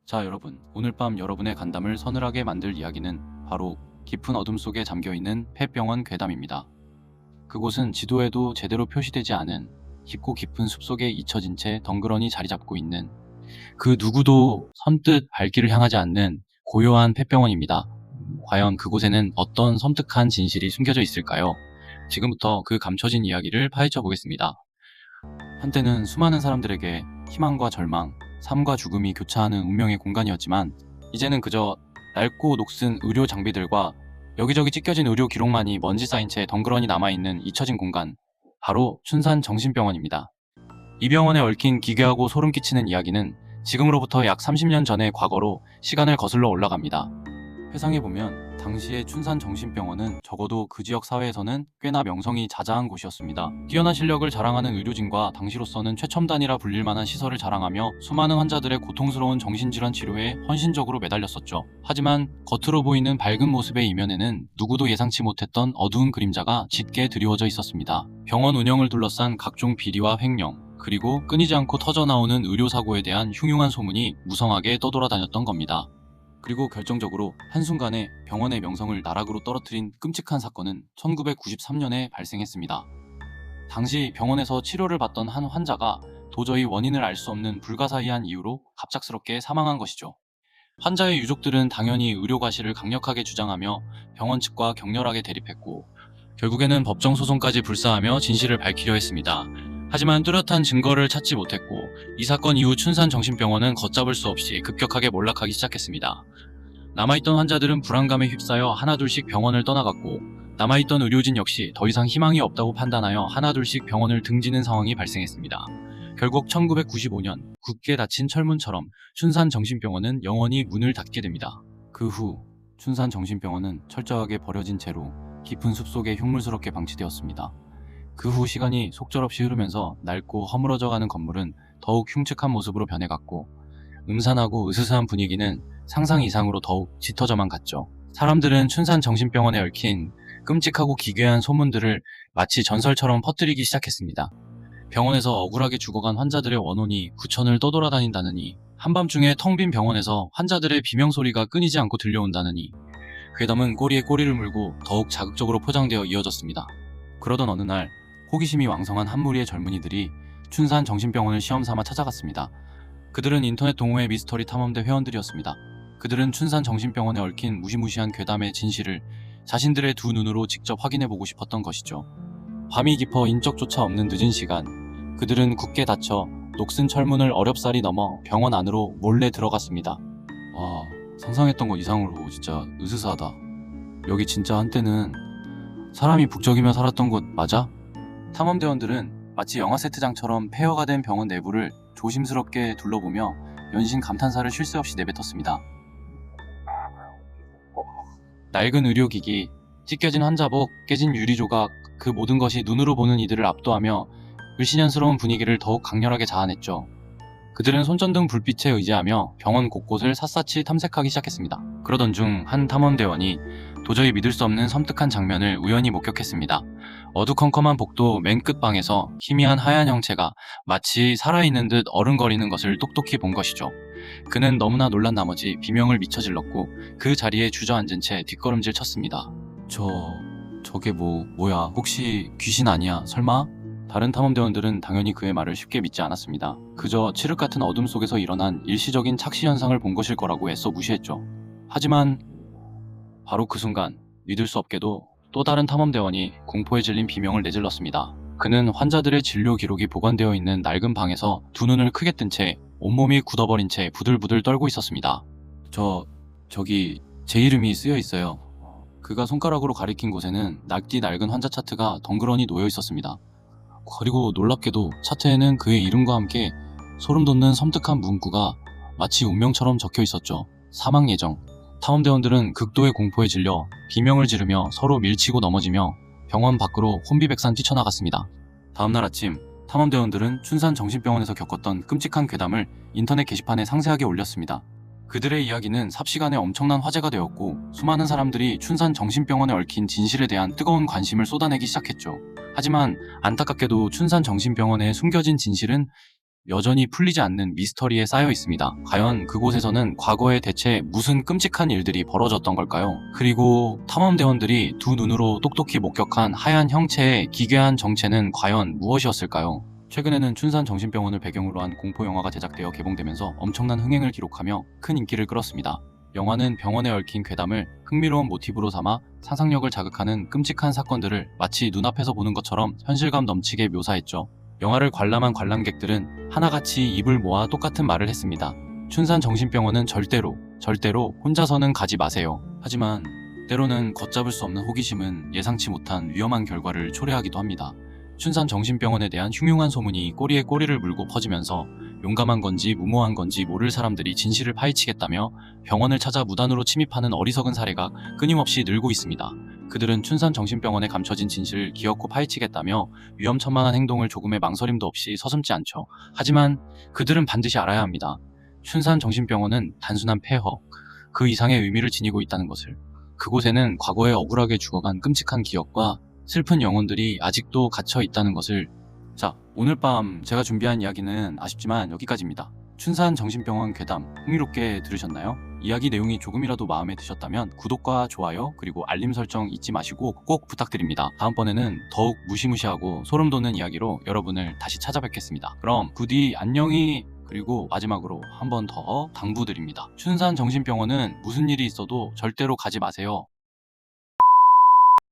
자, 여러분. 오늘 밤 여러분의 간담을 서늘하게 만들 이야기는 바로 깊은 어둠 속에 잠겨있는 폐병원 괴담입니다. 그곳은 지도에도 제대로 표시되지 않은 깊고 깊은 숲속에 잊혀진 채 덩그러니 자리 잡고 있는, 그 누구도 선뜻 발길을 향하지 않는 고요한 폐병원입니다. 과연 그곳에는 어떤 섬뜩한 진실이 숨겨져 있을까요? 지금부터 그 감춰진 이야기를 파헤쳐 보겠습니다. 한때는 수많은 사람들에게 희망과 절망, 삶과 죽음이 교차하는 운명의 공간이었지만, 이제는 그저 낡고 녹슨 의료 장비들과 여기저기 찢겨진 의료 기록만이 먼지 쌓인 채 덩그러니 남아있는 잊혀진 공간, 바로 춘산 정신병원입니다. 이 병원에 얽힌 기괴하고 소름 끼치는 이야기는 지금으로부터 약 30년 전의 과거로 시간을 거슬러 올라갑니다. 회상해보면 당시의 춘산정신병원은 적어도 그 지역 사회에서는 꽤나 명성이 자자한 곳이었습니다. 뛰어난 실력을 자랑하는 의료진과 당시로서는 최첨단이라 불릴 만한 시설을 자랑하며 수많은 환자들의 고통스러운 정신질환 치료에 헌신적으로 매달렸었죠. 하지만 겉으로 보이는 밝은 모습의 이면에는 누구도 예상치 못했던 어두운 그림자가 짙게 드리워져 있었습니다. 병원 운영을 둘러싼 각종 비리와 횡령, 그리고 끊이지 않고 터져나오는 의료사고에 대한 흉흉한 소문이 무성하게 떠돌아다녔던 겁니다. 그리고 결정적으로 한순간에 병원의 명성을 나락으로 떨어뜨린 끔찍한 사건은 1993년에 발생했습니다. 당시 병원에서 치료를 받던 한 환자가 도저히 원인을 알 수 없는 불가사의한 이유로 갑작스럽게 사망한 것이죠. 환자의 유족들은 당연히 의료 과실을 강력하게 주장하며 병원 측과 격렬하게 대립했고, 결국에는 법정 소송까지 불사하며 진실을 밝히려 했습니다. 하지만 뚜렷한 증거를 찾지 못했고, 이 사건 이후 춘산정신병원은 걷잡을 수 없이 급격하게 몰락하기 시작했습니다. 남아있던 환자들은 불안감에 휩싸여 하나둘씩 병원을 떠나갔고, 남아있던 의료진 역시 더 이상 희망이 없다고 판단하여 하나둘씩 병원을 등지는 상황이 발생했습니다. 결국 1995년 굳게 닫힌 철문처럼 춘산정신병원은 영원히 문을 닫게 됩니다. 그 후 춘산정신병원은 철저하게 버려진 채로 깊은 숲속에 흉물스럽게 방치되었습니다. 그 후 시간이 속절없이 흐르면서 낡고 허물어져가는 건물은 더욱 흉측한 모습으로 변해갔고, 음산하고 으스스한 분위기는 상상 이상으로 더욱 짙어져만 갔죠. 사람들은 춘산정신병원에 얽힌 끔찍하고 기괴한 소문들을 마치 전설처럼 퍼뜨리기 시작했습니다. 병원에서 억울하게 죽어간 환자들의 원혼이 구천을 떠돌아다닌다느니, 한밤중에 텅 빈 병원에서 환자들의 비명소리가 끊이지 않고 들려온다느니, 괴담은 꼬리에 꼬리를 물고 더욱 자극적으로 포장되어 이어졌습니다. 그러던 어느 날, 호기심이 왕성한 한 무리의 젊은이들이 춘산 정신병원을 시험삼아 찾아갔습니다. 그들은 인터넷 동호회 미스터리 탐험대 회원들이었습니다. 그들은 춘산 정신병원에 얽힌 무시무시한 괴담의 진실을 자신들의 두 눈으로 직접 확인해보고 싶었던 것이죠. 밤이 깊어 인적조차 없는 늦은 시간, 그들은 굳게 닫혀 녹슨 철문을 어렵사리 넘어 병원 안으로 몰래 들어갔습니다. 와, 상상했던 것 이상으로 진짜 으스스하다. 여기 진짜 한때는 사람이 북적이며 살았던 곳 맞아? 탐험대원들은 마치 영화 세트장처럼 폐허가 된 병원 내부를 조심스럽게 둘러보며 연신 감탄사를 쉴 새 없이 내뱉었습니다. 낡은 의료기기, 찢겨진 환자복, 깨진 유리조각, 그 모든 것이 눈으로 보는 이들을 압도하며 불신연스러운 분위기를 더욱 강렬하게 자아냈죠. 그들은 손전등 불빛에 의지하며 병원 곳곳을 샅샅이 탐색하기 시작했습니다. 그러던 중 한 탐험대원이 도저히 믿을 수 없는 섬뜩한 장면을 우연히 목격했습니다. 어두컴컴한 복도 맨 끝방에서 희미한 하얀 형체가 마치 살아있는 듯 어른거리는 것을 똑똑히 본 것이죠. 그는 너무나 놀란 나머지 비명을 미쳐 질렀고, 그 자리에 주저앉은 채 뒷걸음질 쳤습니다. 저게 뭐야? 혹시 귀신 아니야? 설마? 다른 탐험대원들은 당연히 그의 말을 쉽게 믿지 않았습니다. 그저 칠흑 같은 어둠 속에서 일어난 일시적인 착시 현상을 본 것일 거라고 애써 무시했죠. 하지만 바로 그 순간, 믿을 수 없게도 또 다른 탐험대원이 공포에 질린 비명을 내질렀습니다. 그는 환자들의 진료 기록이 보관되어 있는 낡은 방에서 두 눈을 크게 뜬 채 온몸이 굳어버린 채 부들부들 떨고 있었습니다. 저기 제 이름이 쓰여 있어요. 그가 손가락으로 가리킨 곳에는 낡디 낡은 환자 차트가 덩그러니 놓여 있었습니다. 그리고 놀랍게도 차트에는 그의 이름과 함께 소름 돋는 섬뜩한 문구가 마치 운명처럼 적혀 있었죠. 사망 예정. 탐험대원들은 극도의 공포에 질려 비명을 지르며 서로 밀치고 넘어지며 병원 밖으로 혼비백산 뛰쳐나갔습니다. 다음날 아침, 탐험대원들은 춘산 정신병원에서 겪었던 끔찍한 괴담을 인터넷 게시판에 상세하게 올렸습니다. 그들의 이야기는 삽시간에 엄청난 화제가 되었고, 수많은 사람들이 춘산 정신병원에 얽힌 진실에 대한 뜨거운 관심을 쏟아내기 시작했죠. 하지만 안타깝게도 춘산 정신병원에 숨겨진 진실은 여전히 풀리지 않는 미스터리에 쌓여 있습니다. 과연 그곳에서는 과거에 대체 무슨 끔찍한 일들이 벌어졌던 걸까요? 그리고 탐험대원들이 두 눈으로 똑똑히 목격한 하얀 형체의 기괴한 정체는 과연 무엇이었을까요? 최근에는 춘산정신병원을 배경으로 한 공포영화가 제작되어 개봉되면서 엄청난 흥행을 기록하며 큰 인기를 끌었습니다. 영화는 병원에 얽힌 괴담을 흥미로운 모티브로 삼아 상상력을 자극하는 끔찍한 사건들을 마치 눈앞에서 보는 것처럼 현실감 넘치게 묘사했죠. 영화를 관람한 관람객들은 하나같이 입을 모아 똑같은 말을 했습니다. 춘산정신병원은 절대로 혼자서는 가지 마세요. 하지만 때로는 걷잡을 수 없는 호기심은 예상치 못한 위험한 결과를 초래하기도 합니다. 춘산정신병원에 대한 흉흉한 소문이 꼬리에 꼬리를 물고 퍼지면서 용감한 건지 무모한 건지 모를 사람들이 진실을 파헤치겠다며 병원을 찾아 무단으로 침입하는 어리석은 사례가 끊임없이 늘고 있습니다. 그들은 춘산정신병원에 감춰진 진실을 기어코 파헤치겠다며 위험천만한 행동을 조금의 망설임도 없이 서슴지 않죠. 하지만 그들은 반드시 알아야 합니다. 춘산정신병원은 단순한 폐허, 그 이상의 의미를 지니고 있다는 것을. 그곳에는 과거에 억울하게 죽어간 끔찍한 기억과 슬픈 영혼들이 아직도 갇혀 있다는 것을. 자, 오늘 밤 제가 준비한 이야기는 아쉽지만 여기까지입니다. 춘산정신병원 괴담 흥미롭게 들으셨나요? 이야기 내용이 조금이라도 마음에 드셨다면 구독과 좋아요 그리고 알림 설정 잊지 마시고 꼭 부탁드립니다. 다음번에는 더욱 무시무시하고 소름 돋는 이야기로 여러분을 다시 찾아뵙겠습니다. 그럼 부디 안녕히. 그리고 마지막으로 한 번 더 당부드립니다. 춘산정신병원은 무슨 일이 있어도 절대로 가지 마세요.